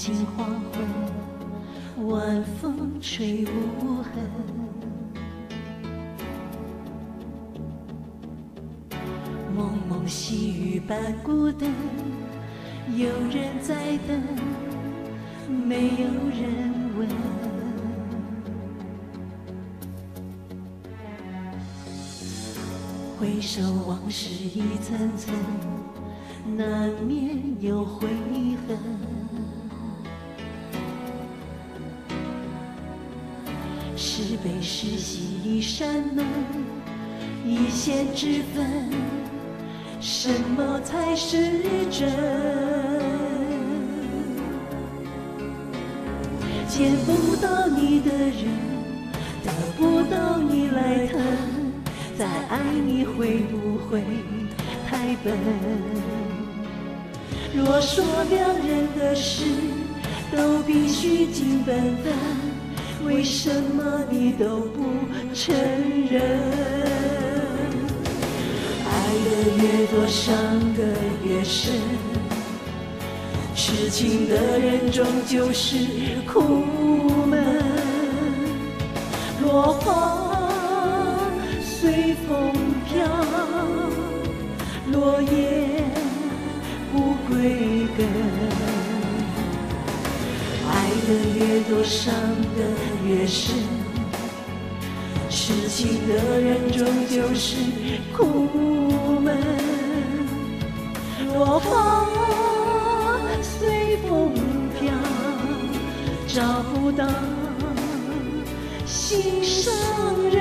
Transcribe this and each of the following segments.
近黄昏，晚风吹无痕。蒙蒙细雨般孤单，有人在等，没有人问。回首往事一层层，难免有悔恨。是悲是喜一扇门，一线之分，什么才是真？见不到你的人，得不到你来疼，再爱你会不会太笨？若说两人的事都必须尽本分，为什么你都不承认？爱得越多，伤得越深，痴情的人终究是苦闷。落花随风飘，落叶不归根。爱得越多，伤得越深，痴情的人终究是苦闷。落花随风飘，找不到心上人。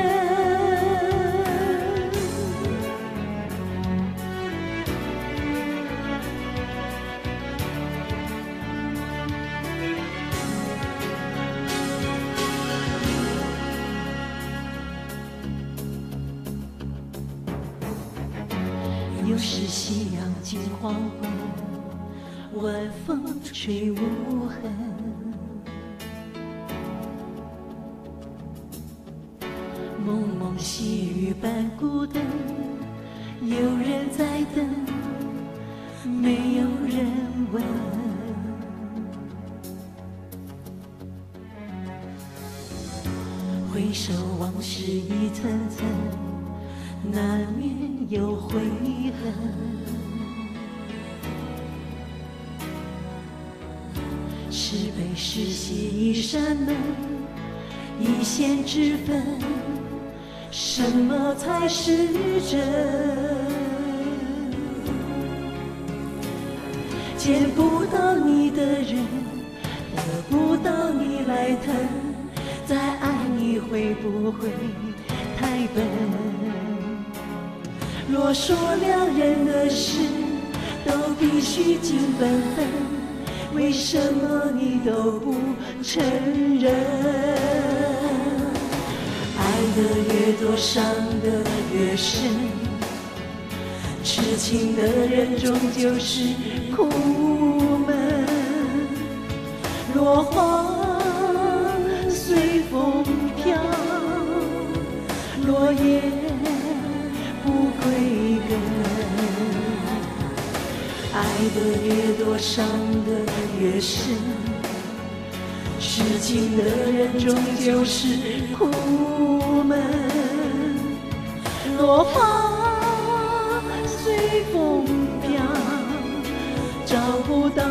有时夕阳近黄昏，晚风吹无痕。蒙蒙细雨般孤单，有人在等，没有人问。回首往事一层层，难免有悔恨。是悲是喜一扇门，一线之分，什么才是真？见不到你的人，得不到你来疼，再爱你会不会太笨？若说两人的事都必须尽本分，为什么你都不承认？爱得越多，伤得越深，痴情的人终究是苦闷。落花随风飘，落叶不归根。爱得越多，伤得越深，痴情的人终究是苦闷。落花随风飘，找不到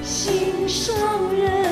心上人。